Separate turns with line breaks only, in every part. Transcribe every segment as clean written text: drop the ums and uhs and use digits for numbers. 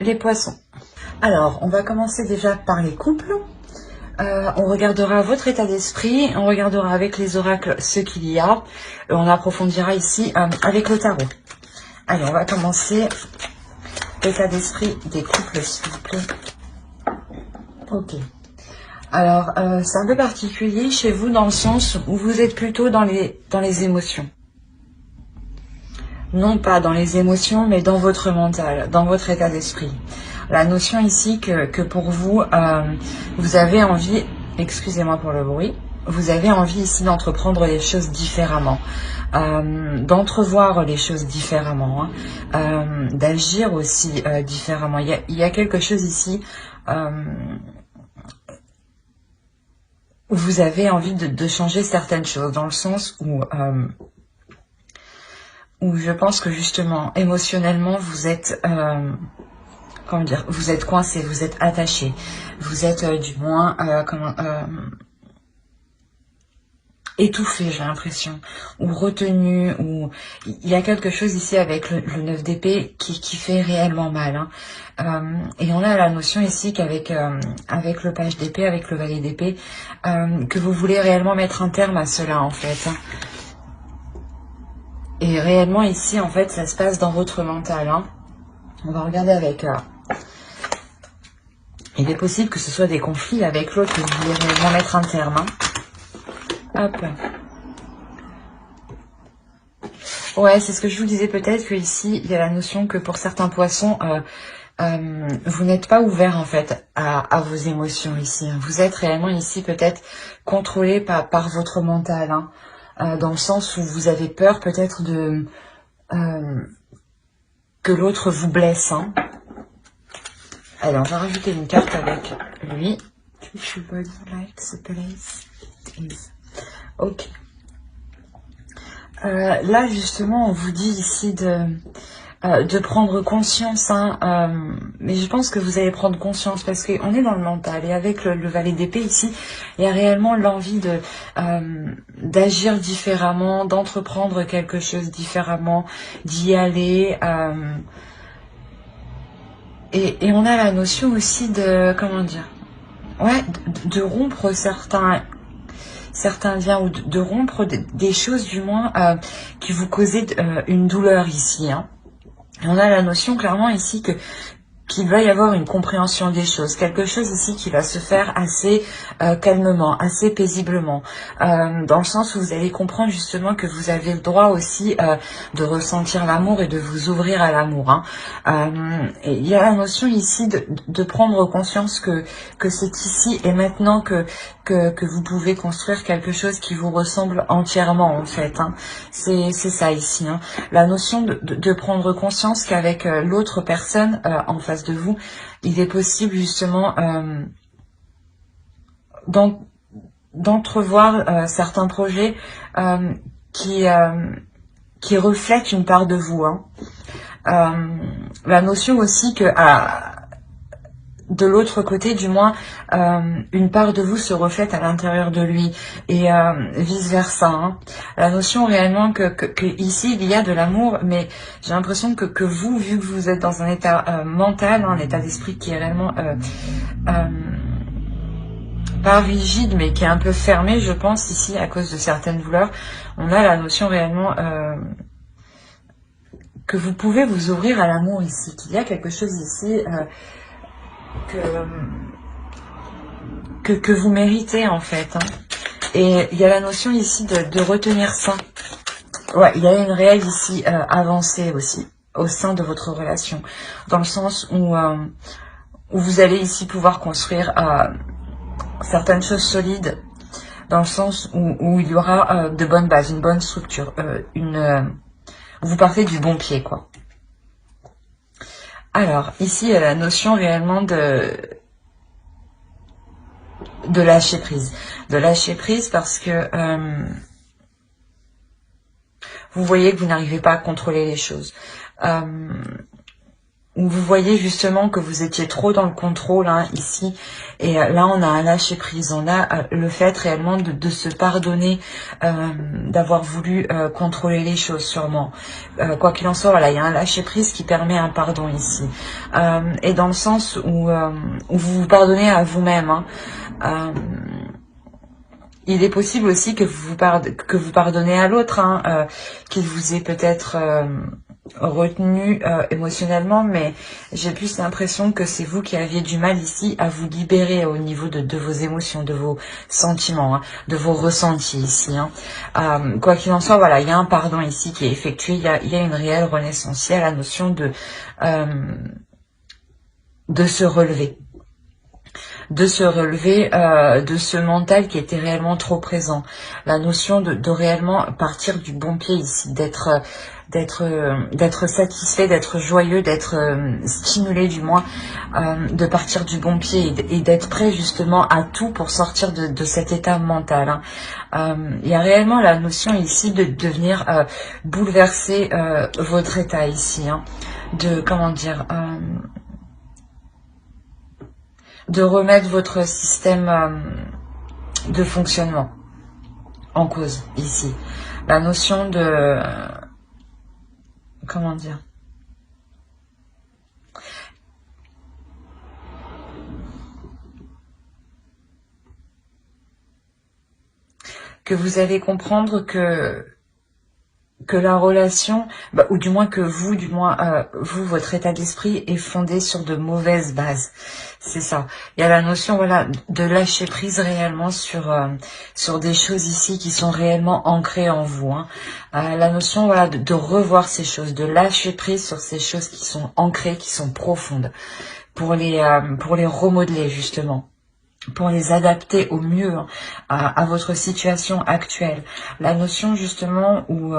Les poissons. Alors, on va commencer déjà par les couples. On regardera votre état d'esprit, on regardera avec les oracles ce qu'il y a. On approfondira ici avec le tarot. Allez, on va commencer. L'état d'esprit des couples, s'il vous plaît. Ok. Alors, c'est un peu particulier chez vous dans le sens où vous êtes plutôt dans les émotions. Non pas dans les émotions, mais dans votre mental, dans votre état d'esprit. La notion ici que pour vous, vous avez envie, excusez-moi pour le bruit, vous avez envie ici d'entreprendre les choses différemment, d'entrevoir les choses différemment, d'agir aussi différemment. Il y a quelque chose ici où vous avez envie de changer certaines choses, dans le sens où je pense que justement, émotionnellement, vous êtes... comment dire, vous êtes coincé, vous êtes attaché, vous êtes du moins étouffé, j'ai l'impression, ou retenu, ou il y a quelque chose ici avec le 9 d'épée qui fait réellement mal. Et on a la notion ici qu'avec avec le page d'épée, avec le valet d'épée, que vous voulez réellement mettre un terme à cela en fait. Et réellement ici, en fait, ça se passe dans votre mental. On va regarder avec... il est possible que ce soit des conflits avec l'autre que vous voulez réellement mettre un terme. Hop. Ouais, c'est ce que je vous disais, peut-être que ici, il y a la notion que pour certains poissons, vous n'êtes pas ouvert en fait à vos émotions ici. Vous êtes réellement ici peut-être contrôlé par votre mental. Dans le sens où vous avez peur peut-être de... que l'autre vous blesse. Allez, on va rajouter une carte avec lui. Ok. Là, justement, on vous dit ici de prendre conscience. Mais je pense que vous allez prendre conscience parce qu'on est dans le mental. Et avec le valet d'épée ici, il y a réellement l'envie d'agir différemment, d'entreprendre quelque chose différemment, d'y aller... Et on a la notion aussi de, comment dire, ouais, de rompre certains liens ou de rompre des choses du moins qui vous causaient une douleur ici. Et on a la notion clairement ici qu'il va y avoir une compréhension des choses, quelque chose ici qui va se faire assez calmement, assez paisiblement, dans le sens où vous allez comprendre justement que vous avez le droit aussi de ressentir l'amour et de vous ouvrir à l'amour. Et il y a la notion ici de prendre conscience que c'est ici et maintenant que vous pouvez construire quelque chose qui vous ressemble entièrement en fait. C'est ça ici. La notion de prendre conscience qu'avec l'autre personne en face de vous, il est possible justement d'entrevoir certains projets qui reflètent une part de vous. La notion aussi que de l'autre côté, du moins, une part de vous se reflète à l'intérieur de lui et vice-versa. La notion réellement que ici, il y a de l'amour, mais j'ai l'impression que vous, vu que vous êtes dans un état mental, un état d'esprit qui est réellement pas rigide, mais qui est un peu fermé, je pense, ici, à cause de certaines douleurs, on a la notion réellement... que vous pouvez vous ouvrir à l'amour ici, qu'il y a quelque chose ici... que vous méritez en fait. Et il y a la notion ici de retenir ça. Ouais, il y a une réelle ici avancée aussi au sein de votre relation, dans le sens où vous allez ici pouvoir construire certaines choses solides, dans le sens où il y aura de bonnes bases, une bonne structure, vous partez du bon pied quoi. Alors, ici, il y a la notion réellement de lâcher prise. De lâcher prise parce que vous voyez que vous n'arrivez pas à contrôler les choses. où vous voyez justement que vous étiez trop dans le contrôle hein, ici. Et là, on a un lâcher prise. On a le fait réellement de se pardonner, d'avoir voulu contrôler les choses sûrement. Quoi qu'il en soit, voilà, il y a un lâcher prise qui permet un pardon ici. Et dans le sens où vous vous pardonnez à vous-même. Hein. Il est possible aussi que vous pardonnez à l'autre, hein, qu'il vous ait peut-être retenu émotionnellement, mais j'ai plus l'impression que c'est vous qui aviez du mal ici à vous libérer au niveau de vos émotions, de vos sentiments, hein, de vos ressentis ici. Hein. Quoi qu'il en soit, voilà, il y a un pardon ici qui est effectué, il y a une réelle renaissance, il y a la notion de se relever. De se relever de ce mental qui était réellement trop présent. La notion de réellement partir du bon pied ici, d'être satisfait, d'être joyeux, d'être stimulé du moins, de partir du bon pied et d'être prêt justement à tout pour sortir de cet état mental. Hein. Il y a réellement la notion ici de venir bouleverser votre état ici, hein, de comment dire... de remettre votre système de fonctionnement en cause ici. La notion de... comment dire? Que vous allez comprendre que la relation, ou du moins que vous, votre état d'esprit est fondé sur de mauvaises bases. C'est ça. Il y a la notion, voilà, de lâcher prise réellement sur des choses ici qui sont réellement ancrées en vous. Hein. La notion, voilà, de revoir ces choses, de lâcher prise sur ces choses qui sont ancrées, qui sont profondes, pour les remodeler justement, pour les adapter au mieux hein, à votre situation actuelle. La notion justement où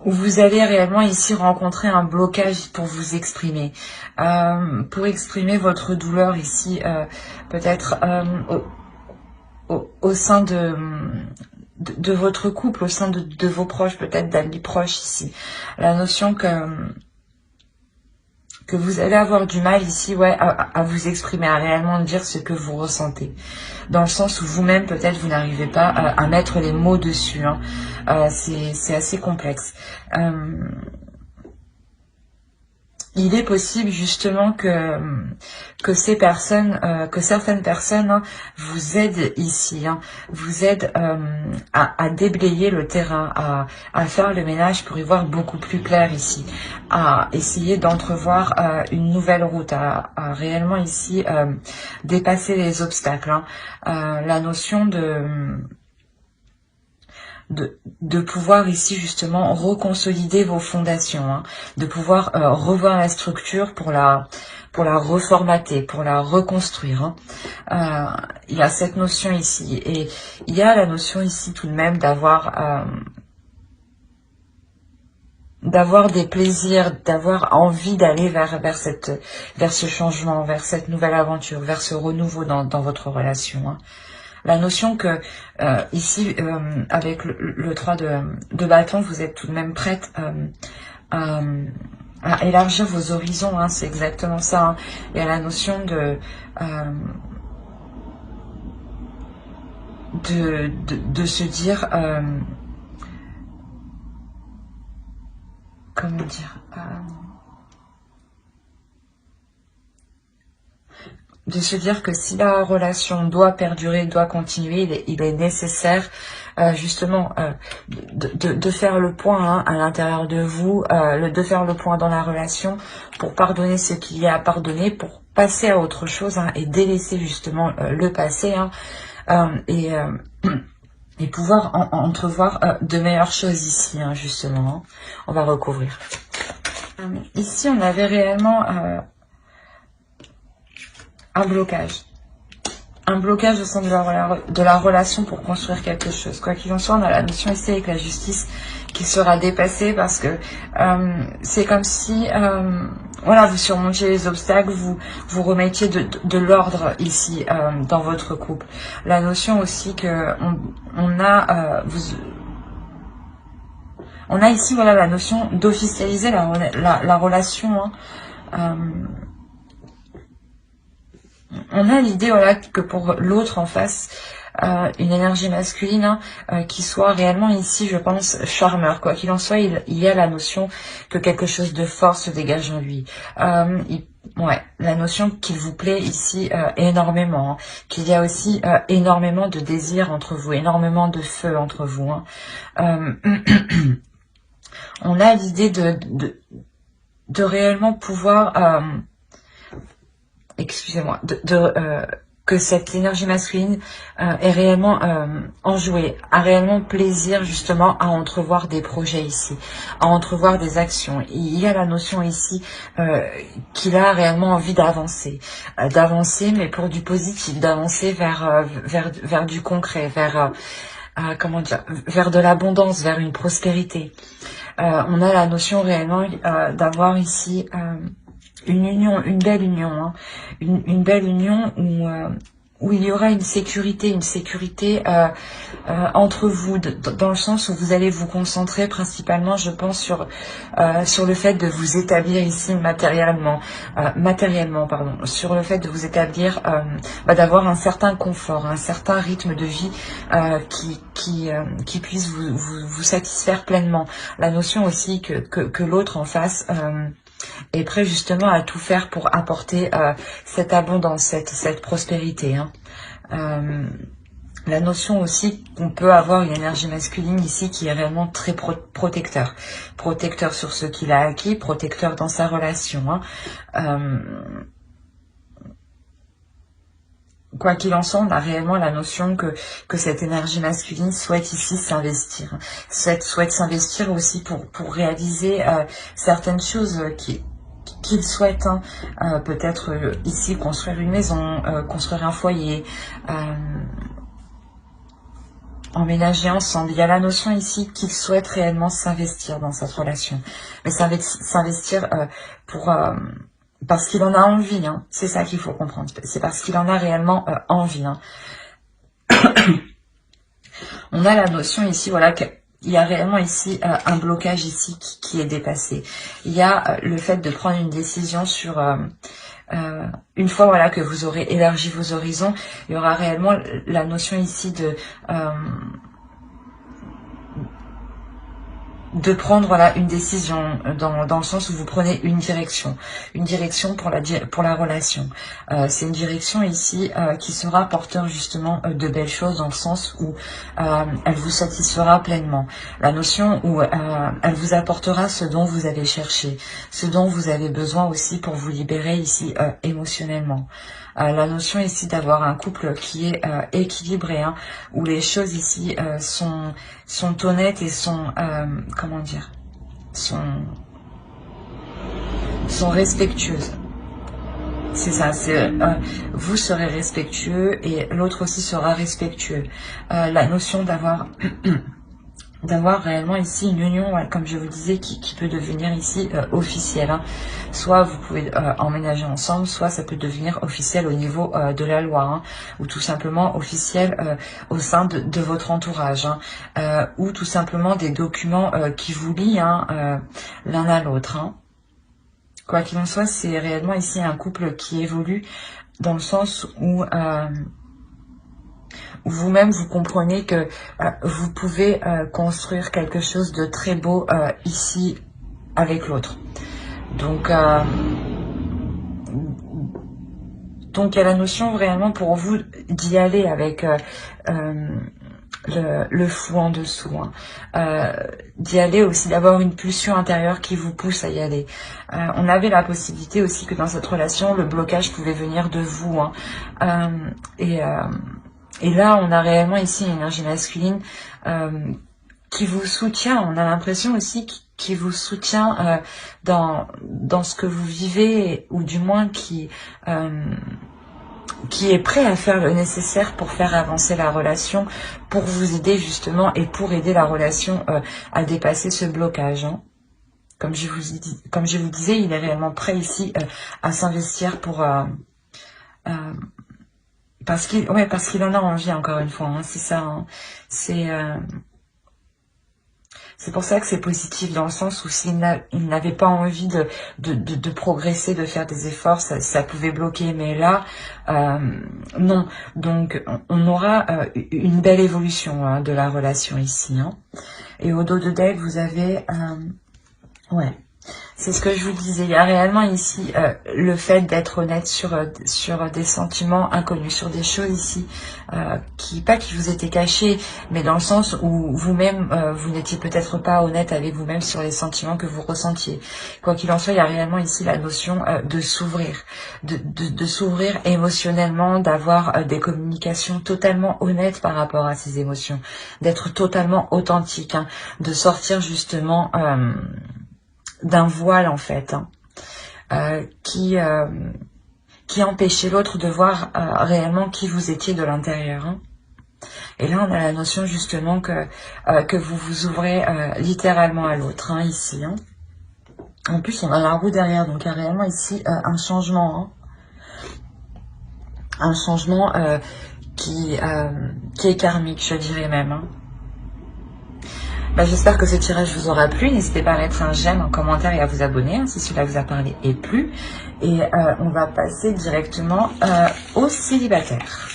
vous allez réellement ici rencontrer un blocage pour vous exprimer. Pour exprimer votre douleur ici, peut-être au sein de votre couple, au sein de vos proches, peut-être d'amis proches ici. La notion que vous allez avoir du mal ici, ouais, à vous exprimer, à réellement dire ce que vous ressentez. Dans le sens où vous-même, peut-être, vous n'arrivez pas à mettre les mots dessus. Hein. C'est assez complexe. Il est possible justement que ces personnes, que certaines personnes hein, vous aident ici, hein, vous aident à déblayer le terrain, à faire le ménage pour y voir beaucoup plus clair ici, à essayer d'entrevoir une nouvelle route, à réellement ici dépasser les obstacles. Hein. La notion de pouvoir ici justement reconsolider vos fondations, hein, de pouvoir revoir la structure pour la reformater, pour la reconstruire. Hein. Il y a cette notion ici et il y a la notion ici tout de même d'avoir des plaisirs, d'avoir envie d'aller vers ce changement, vers cette nouvelle aventure, vers ce renouveau dans votre relation. Hein. La notion que ici, avec le 3 de bâton, vous êtes tout de même prête à élargir vos horizons, hein, c'est exactement ça. Hein. Il y a la notion de se dire... comment dire de se dire que si la relation doit perdurer, doit continuer, il est nécessaire justement de faire le point hein, à l'intérieur de vous, de faire le point dans la relation pour pardonner ce qu'il y a à pardonner, pour passer à autre chose hein, et délaisser justement le passé hein, et pouvoir entrevoir de meilleures choses ici hein, justement. Hein. On va recouvrir. Ici on avait réellement... un blocage au sein de la relation pour construire quelque chose. Quoi qu'il en soit, on a la notion ici avec la justice qui sera dépassée parce que c'est comme si voilà, vous surmontiez les obstacles, vous remettiez de l'ordre ici dans votre couple. La notion aussi que On a ici, voilà, la notion d'officialiser la relation. Hein. On a l'idée, voilà, que pour l'autre en face, une énergie masculine, hein, qui soit réellement ici, je pense, charmeur. Quoi qu'il en soit, il y a la notion que quelque chose de fort se dégage en lui. Ouais, la notion qu'il vous plaît ici énormément, hein, qu'il y a aussi énormément de désir entre vous, énormément de feu entre vous. Hein. On a l'idée de réellement pouvoir, excusez-moi, que cette énergie masculine est réellement enjouée, a réellement plaisir justement à entrevoir des projets ici, à entrevoir des actions. Il y a la notion ici qu'il a réellement envie d'avancer, mais pour du positif, d'avancer vers du concret, vers comment dire, vers de l'abondance, vers une prospérité. On a la notion réellement d'avoir ici une union, une belle union, hein, une belle union où il y aura une sécurité entre vous, dans le sens où vous allez vous concentrer principalement, je pense, sur le fait de vous établir ici matériellement, sur le fait de vous établir, d'avoir un certain confort, un certain rythme de vie qui puisse vous satisfaire pleinement. La notion aussi que l'autre en face est prêt justement à tout faire pour apporter cette abondance, cette prospérité. Hein. La notion aussi qu'on peut avoir une énergie masculine ici qui est réellement très protecteur. Protecteur sur ce qu'il a acquis, protecteur dans sa relation. Hein. Quoi qu'il en soit, on a réellement la notion que cette énergie masculine souhaite ici s'investir. Souhaite s'investir aussi pour réaliser certaines choses qu'il souhaite. Hein. Peut-être ici construire une maison, construire un foyer, emménager ensemble. Il y a la notion ici qu'il souhaite réellement s'investir dans cette relation. Mais s'investir parce qu'il en a envie, hein. C'est ça qu'il faut comprendre. C'est parce qu'il en a réellement envie. Hein. On a la notion ici, voilà, qu'il y a réellement ici un blocage ici qui est dépassé. Il y a le fait de prendre une décision sur... une fois, voilà, que vous aurez élargi vos horizons, il y aura réellement la notion ici de prendre, voilà, une décision dans le sens où vous prenez une direction pour la relation. C'est une direction ici qui sera porteur justement de belles choses, dans le sens où elle vous satisfera pleinement. La notion où elle vous apportera ce dont vous avez cherché, ce dont vous avez besoin aussi pour vous libérer ici émotionnellement. La notion ici d'avoir un couple qui est équilibré, hein, où les choses ici sont honnêtes et sont, comment dire, sont respectueuses. C'est ça, vous serez respectueux et l'autre aussi sera respectueux. La notion d'avoir réellement ici une union, ouais, comme je vous disais, qui peut devenir ici officielle. Hein. Soit vous pouvez emménager ensemble, soit ça peut devenir officiel au niveau de la loi, hein, ou tout simplement officiel au sein de votre entourage, hein, ou tout simplement des documents qui vous lient, hein, l'un à l'autre. Hein. Quoi qu'il en soit, c'est réellement ici un couple qui évolue dans le sens où... vous-même vous comprenez que vous pouvez construire quelque chose de très beau ici avec l'autre. Donc il y a la notion réellement pour vous d'y aller avec le fou en dessous, hein. D'y aller aussi, d'avoir une pulsion intérieure qui vous pousse à y aller. On avait la possibilité aussi que dans cette relation, le blocage pouvait venir de vous, hein. Et là, on a réellement ici une énergie masculine qui vous soutient. On a l'impression aussi qui vous soutient dans ce que vous vivez, ou du moins qui est prêt à faire le nécessaire pour faire avancer la relation, pour vous aider justement et pour aider la relation à dépasser ce blocage. Hein. Comme je vous disais, il est réellement prêt ici à s'investir pour... parce qu'il en a envie, encore une fois, hein, c'est ça. Hein. C'est pour ça que c'est positif, dans le sens où s'il n'avait pas envie de progresser, de faire des efforts, ça pouvait bloquer. Mais là, non. Donc, on aura une belle évolution hein, de la relation ici. Hein. Et au dos de deck, vous avez... ouais. C'est ce que je vous disais, il y a réellement ici le fait d'être honnête sur des sentiments inconnus, sur des choses ici pas qui vous étaient cachées, mais dans le sens où vous-même, vous n'étiez peut-être pas honnête avec vous-même sur les sentiments que vous ressentiez. Quoi qu'il en soit, il y a réellement ici la notion de s'ouvrir, de s'ouvrir émotionnellement, d'avoir des communications totalement honnêtes par rapport à ces émotions, d'être totalement authentique, hein, de sortir justement... d'un voile en fait, hein, qui empêchait l'autre de voir réellement qui vous étiez de l'intérieur. Hein. Et là, on a la notion justement que vous vous ouvrez littéralement à l'autre, hein, ici. Hein. En plus, on a la roue derrière, donc il y a réellement ici un changement. Hein. Un changement qui est karmique, je dirais même. Hein. Bah, j'espère que ce tirage vous aura plu. N'hésitez pas à mettre un j'aime, un commentaire et à vous abonner hein, si cela vous a parlé et plu. Et on va passer directement aux célibataires.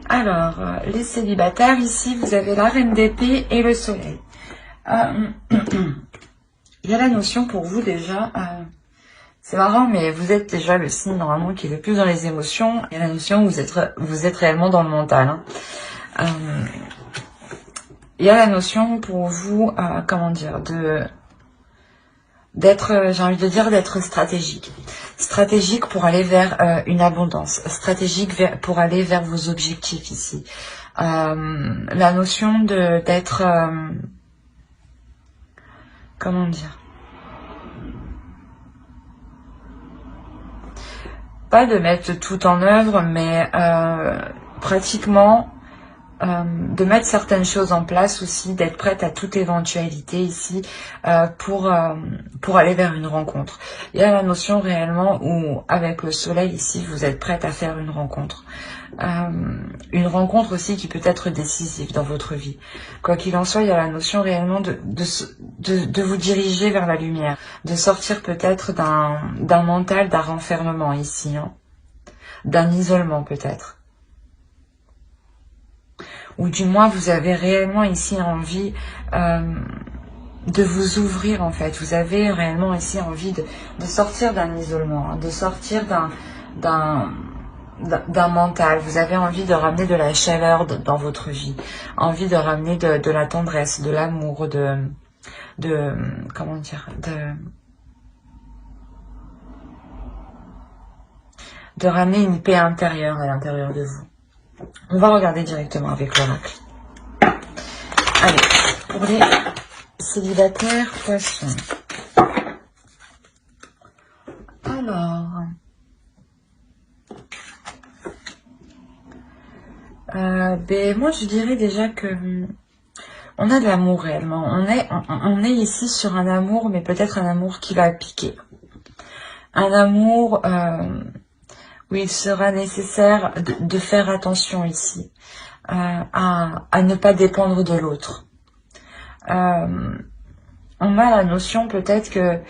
Alors, les célibataires, ici, vous avez la reine d'épée et le soleil. Il y a la notion pour vous déjà... c'est marrant, mais vous êtes déjà le signe normalement qui est le plus dans les émotions. Il y a la notion où vous êtes réellement dans le mental. Hein. Il y a la notion pour vous, comment dire, d'être, j'ai envie de dire, d'être stratégique. Stratégique pour aller vers une abondance. Stratégique pour aller vers vos objectifs ici. La notion d'être, comment dire, pas de mettre tout en œuvre, mais pratiquement... de mettre certaines choses en place aussi, d'être prête à toute éventualité ici pour aller vers une rencontre. Il y a la notion réellement où avec le soleil ici, vous êtes prête à faire une rencontre. Une rencontre aussi qui peut être décisive dans votre vie. Quoi qu'il en soit, il y a la notion réellement de vous diriger vers la lumière, de sortir peut-être d'un mental, d'un renfermement ici, hein, d'un isolement peut-être. Ou du moins vous avez réellement ici envie de vous ouvrir en fait. Vous avez réellement ici envie de sortir d'un isolement, hein, de sortir d'un mental. Vous avez envie de ramener de la chaleur dans votre vie, envie de ramener de la tendresse, de l'amour, comment dire, de ramener une paix intérieure à l'intérieur de vous. On va regarder directement avec l'oracle. Allez, pour les célibataires poissons. Alors, moi je dirais déjà que on a de l'amour réellement. On est ici sur un amour, mais peut-être un amour qui va piquer. Un amour... où il sera nécessaire de faire attention ici, à ne pas dépendre de l'autre. On a la notion peut-être que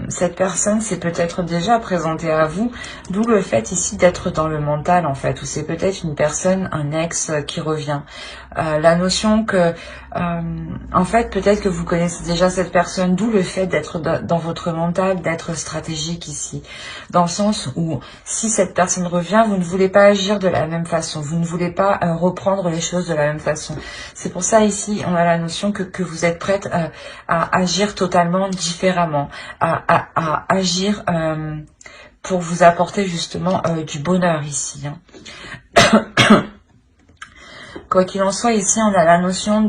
cette personne s'est peut-être déjà présentée à vous, d'où le fait ici d'être dans le mental en fait, ou c'est peut-être une personne, un ex qui revient. La notion que, en fait, peut-être que vous connaissez déjà cette personne, d'où le fait d'être dans votre mental, d'être stratégique ici. Dans le sens où, si cette personne revient, vous ne voulez pas agir de la même façon, vous ne voulez pas reprendre les choses de la même façon. C'est pour ça ici, on a la notion que vous êtes prête à agir totalement différemment, à agir pour vous apporter justement du bonheur ici. Hein. Quoi qu'il en soit, ici, on a la notion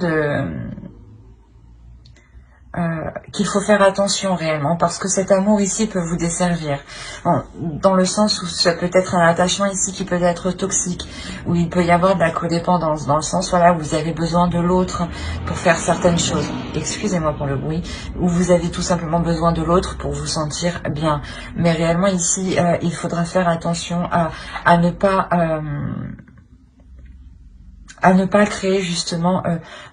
qu'il faut faire attention réellement, parce que cet amour ici peut vous desservir. Bon, dans le sens où ça peut être un attachement ici qui peut être toxique, où il peut y avoir de la codépendance, dans le sens voilà, où vous avez besoin de l'autre pour faire certaines choses. Excusez-moi pour le bruit, où vous avez tout simplement besoin de l'autre pour vous sentir bien. Mais réellement ici, il faudra faire attention à ne pas... à ne pas créer justement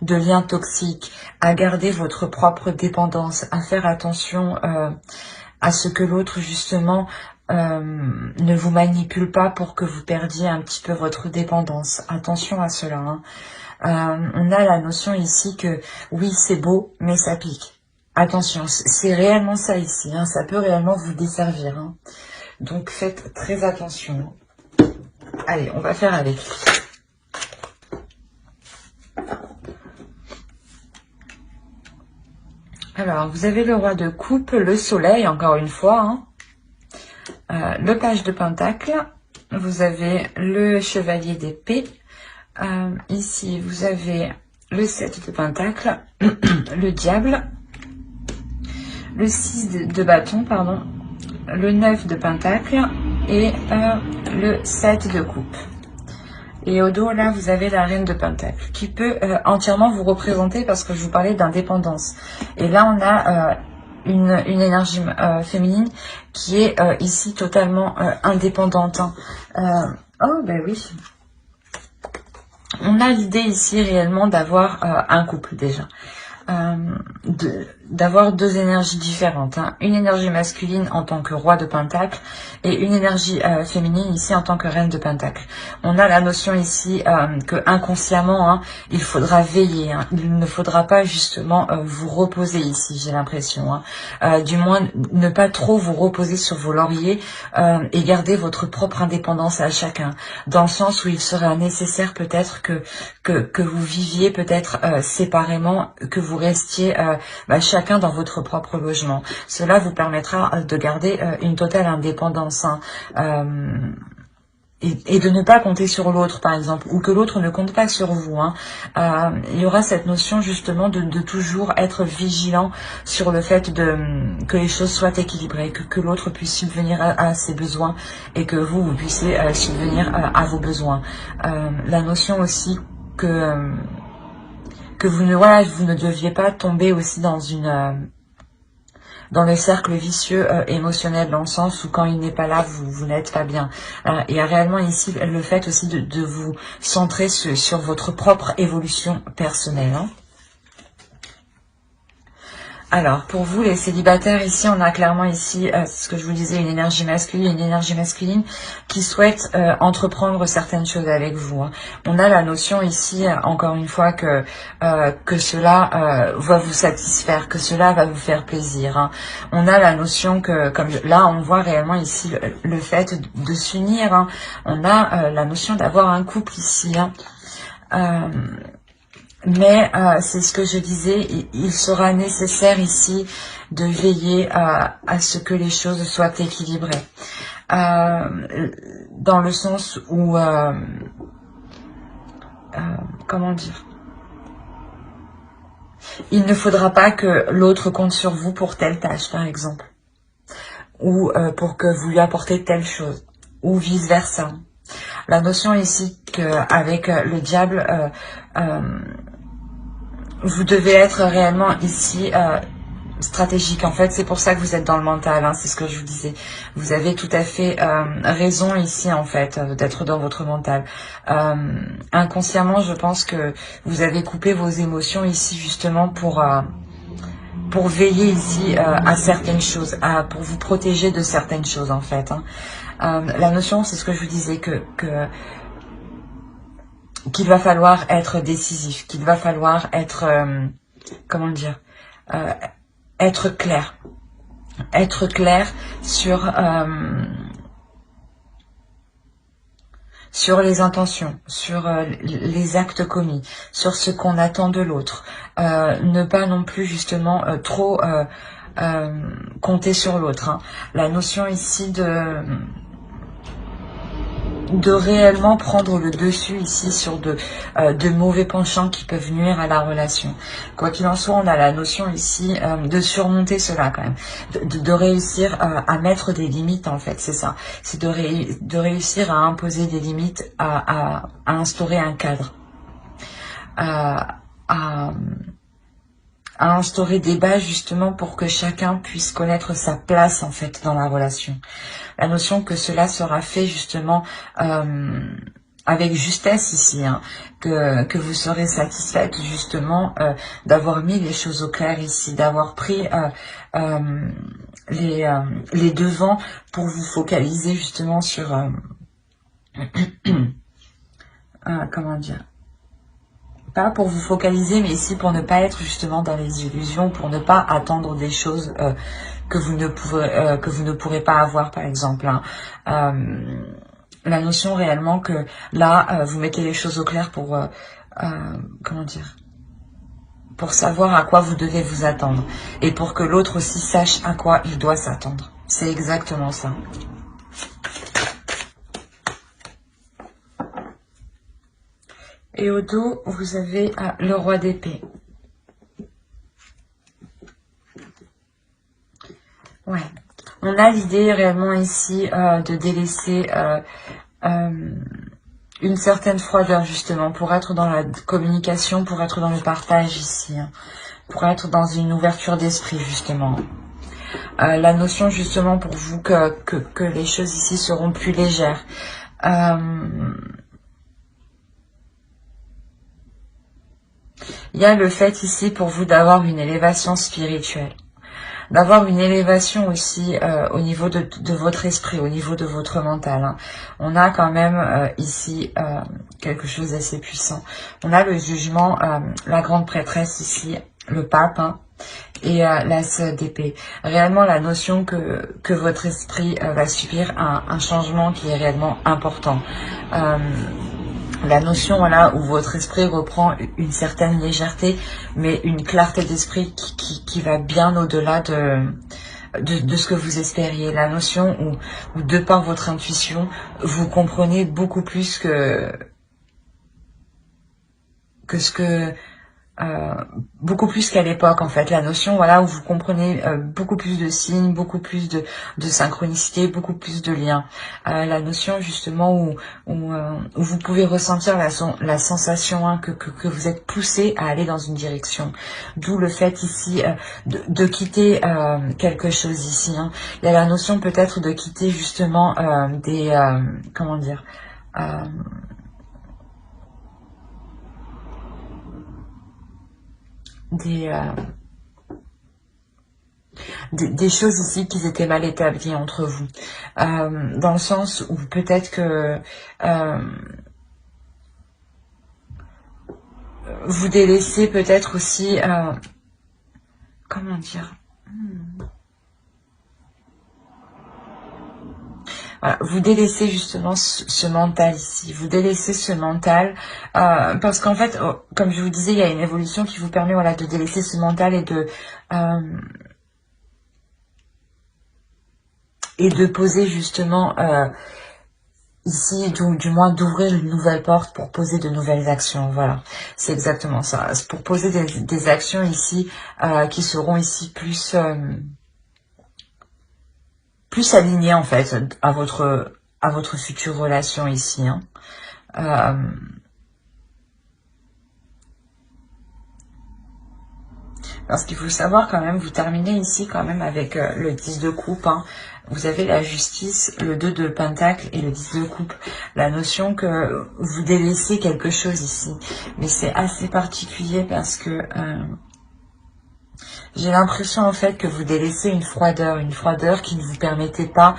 de liens toxiques, à garder votre propre dépendance, à faire attention à ce que l'autre justement ne vous manipule pas pour que vous perdiez un petit peu votre dépendance. Attention à cela, hein. On a la notion ici que oui, c'est beau, mais ça pique. Attention, c'est réellement ça ici, hein, ça peut réellement vous desservir, hein. Donc faites très attention. Allez, on va faire avec. Alors, vous avez le roi de coupe, le soleil, encore une fois, hein. Le page de pentacle, vous avez le chevalier d'épée. Ici, vous avez le 7 de pentacle, le diable, le 6 de bâton, pardon, le 9 de pentacle et le 7 de coupe. Et au dos, là, vous avez la reine de pentacle qui peut entièrement vous représenter parce que je vous parlais d'indépendance. Et là, on a une énergie féminine qui est ici totalement indépendante, hein. Oh, ben oui. On a l'idée ici réellement d'avoir un couple déjà. D'avoir deux énergies différentes, hein. Une énergie masculine en tant que roi de pentacle et une énergie féminine ici en tant que reine de pentacle. On a la notion ici que inconsciemment, hein, il faudra veiller, hein. Il ne faudra pas justement vous reposer ici, j'ai l'impression, hein. Du moins ne pas trop vous reposer sur vos lauriers et garder votre propre indépendance à chacun, dans le sens où il sera nécessaire peut-être que vous viviez peut-être séparément, que vous restiez chacun dans votre propre logement. Cela vous permettra de garder une totale indépendance, hein, et de ne pas compter sur l'autre, par exemple, ou que l'autre ne compte pas sur vous, hein. Il y aura cette notion justement de toujours être vigilant sur le fait que les choses soient équilibrées, que l'autre puisse subvenir à ses besoins et que vous puissiez subvenir à vos besoins. La notion aussi que vous ne deviez pas tomber aussi dans le cercle vicieux émotionnel, dans le sens où quand il n'est pas là, vous n'êtes pas bien. Il y a réellement ici le fait aussi de vous centrer sur votre propre évolution personnelle, hein. Alors, pour vous, les célibataires, ici, on a clairement ici, ce que je vous disais, une énergie masculine qui souhaite entreprendre certaines choses avec vous, hein. On a la notion ici, encore une fois, que cela va vous satisfaire, que cela va vous faire plaisir, hein. On a la notion que, comme là, on voit réellement ici le fait de s'unir, hein. On a la notion d'avoir un couple ici, hein. Mais c'est ce que je disais, il sera nécessaire ici de veiller à ce que les choses soient équilibrées. Dans le sens où, comment dire, il ne faudra pas que l'autre compte sur vous pour telle tâche, par exemple, ou pour que vous lui apportez telle chose, ou vice-versa. La notion ici qu'avec le diable, vous devez être réellement ici stratégique. En fait, c'est pour ça que vous êtes dans le mental, hein, c'est ce que je vous disais. Vous avez tout à fait raison ici, en fait, d'être dans votre mental. Inconsciemment, je pense que vous avez coupé vos émotions ici, justement, pour veiller ici à certaines choses, pour vous protéger de certaines choses, en fait, hein. La notion, c'est ce que je vous disais, qu'il va falloir être décisif, qu'il va falloir être, comment dire, être clair sur les intentions, sur les actes commis, sur ce qu'on attend de l'autre, ne pas non plus justement trop compter sur l'autre, hein. La notion ici de réellement prendre le dessus ici sur de mauvais penchants qui peuvent nuire à la relation. Quoi qu'il en soit, on a la notion ici de surmonter cela quand même, de réussir à mettre des limites, en fait, c'est ça. C'est de réussir à imposer des limites, à instaurer un cadre, à instaurer des bases justement pour que chacun puisse connaître sa place, en fait, dans la relation. La notion que cela sera fait justement avec justesse ici, hein, que vous serez satisfaite justement d'avoir mis les choses au clair ici, d'avoir pris les devants pour vous focaliser justement sur comment dire, pas pour vous focaliser, mais ici pour ne pas être justement dans les illusions, pour ne pas attendre des choses que vous ne pourrez pas avoir, par exemple, hein. La notion réellement que là, vous mettez les choses au clair pour, comment dire, pour savoir à quoi vous devez vous attendre. Et pour que l'autre aussi sache à quoi il doit s'attendre. C'est exactement ça. Et au dos, vous avez le roi d'épée. Ouais. On a l'idée réellement ici de délaisser une certaine froideur justement pour être dans la communication, pour être dans le partage ici, hein, pour être dans une ouverture d'esprit justement. La notion justement pour vous que les choses ici seront plus légères. Il y a le fait ici pour vous d'avoir une élévation spirituelle. D'avoir une élévation aussi au niveau de votre esprit, au niveau de votre mental, hein. On a quand même ici quelque chose d'assez puissant. On a le jugement, la grande prêtresse ici, le pape, hein, et l'as d'épée. Réellement la notion que votre esprit va subir un changement qui est réellement important. La notion, voilà, où votre esprit reprend une certaine légèreté, mais une clarté d'esprit qui va bien au-delà de ce que vous espériez. La notion où de par votre intuition, vous comprenez beaucoup plus que ce que... beaucoup plus qu'à l'époque en fait, la notion voilà où vous comprenez beaucoup plus de signes, beaucoup plus de synchronicité, beaucoup plus de liens, la notion justement où vous pouvez ressentir la sensation, hein, que vous êtes poussé à aller dans une direction, d'où le fait ici de quitter quelque chose ici, hein. Il y a la notion peut-être de quitter justement des comment dire, des choses ici qui étaient mal établies entre vous, dans le sens où peut-être que vous délaissez peut-être aussi comment dire, voilà, vous délaissez justement ce mental ici, vous délaissez ce mental, parce qu'en fait, comme je vous disais, il y a une évolution qui vous permet, voilà, de délaisser ce mental et de poser justement ici, du moins d'ouvrir une nouvelle porte pour poser de nouvelles actions. Voilà, c'est exactement ça. C'est pour poser des actions ici qui seront ici plus alignées en fait à votre future relation ici, hein. Parce qu'il faut savoir quand même, vous terminez ici quand même avec le 10 de coupe, hein. Vous avez la justice, le 2 de pentacle et le 10 de coupe. La notion que vous délaissez quelque chose ici. Mais c'est assez particulier parce que j'ai l'impression en fait que vous délaissez une froideur qui ne vous permettait pas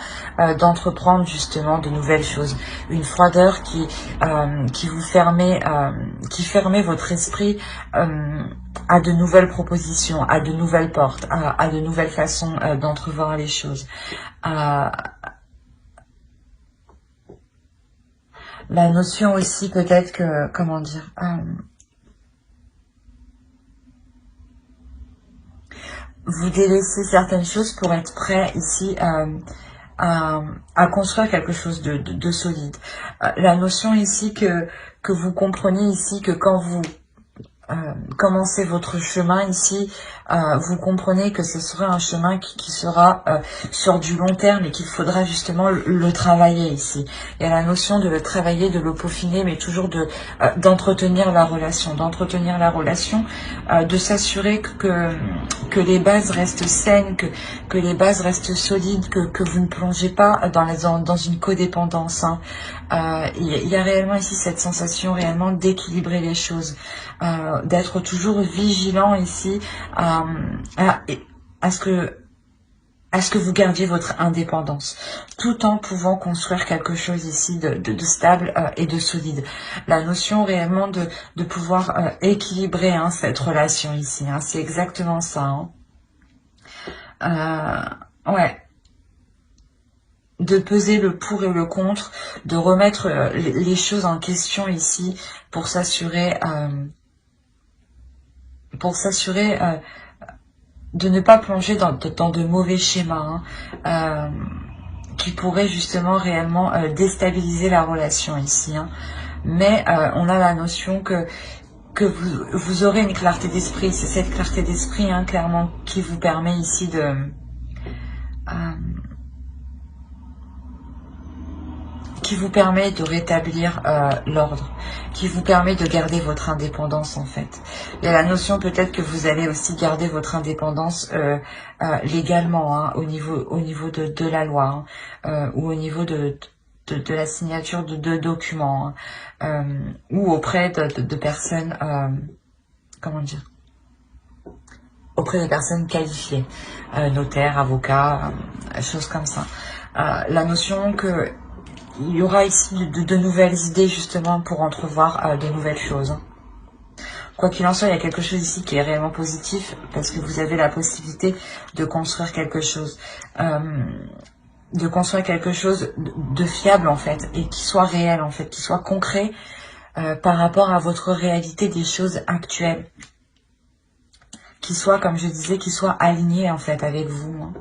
d'entreprendre justement de nouvelles choses. Une froideur qui vous fermait, qui fermait votre esprit à de nouvelles propositions, à de nouvelles portes, à de nouvelles façons d'entrevoir les choses. La notion aussi peut-être que, comment dire, vous délaissez certaines choses pour être prêt ici à construire quelque chose de solide. La notion ici que vous comprenez ici que quand vous commencez votre chemin ici, vous comprenez que ce sera un chemin qui sera sur du long terme et qu'il faudra justement le travailler ici. Il y a la notion de le travailler, de le peaufiner, mais toujours d'entretenir la relation, de s'assurer que les bases restent saines, que les bases restent solides, que vous ne plongez pas dans une codépendance. Hein. Il y a réellement ici cette sensation réellement d'équilibrer les choses, d'être toujours vigilant ici à ce que vous gardiez votre indépendance, tout en pouvant construire quelque chose ici de stable et de solide. La notion réellement de pouvoir équilibrer cette relation ici, hein, c'est exactement ça. Hein. Ouais. De peser le pour et le contre, de remettre les choses en question ici pour s'assurer de ne pas plonger dans de mauvais schémas qui pourraient justement réellement déstabiliser la relation ici. Hein. Mais on a la notion que vous aurez une clarté d'esprit. C'est cette clarté d'esprit clairement qui vous permet ici de rétablir l'ordre, qui vous permet de garder votre indépendance en fait. Il y a la notion peut-être que vous allez aussi garder votre indépendance légalement, hein, au niveau de la loi, hein, ou au niveau de la signature de documents, hein, ou auprès de personnes, comment dire, auprès de personnes qualifiées, notaires, avocats, choses comme ça. La notion que il y aura ici de nouvelles idées justement pour entrevoir de nouvelles choses. Quoi qu'il en soit, il y a quelque chose ici qui est réellement positif parce que vous avez la possibilité de construire quelque chose. De fiable en fait et qui soit réel en fait, qui soit concret par rapport à votre réalité des choses actuelles. Qui soit, comme je disais, qui soit aligné en fait avec vous. Hein.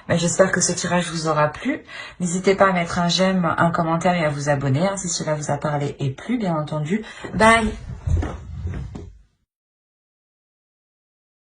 Mais j'espère que ce tirage vous aura plu. N'hésitez pas à mettre un j'aime, un commentaire et à vous abonner si cela vous a parlé et plu, bien entendu. Bye!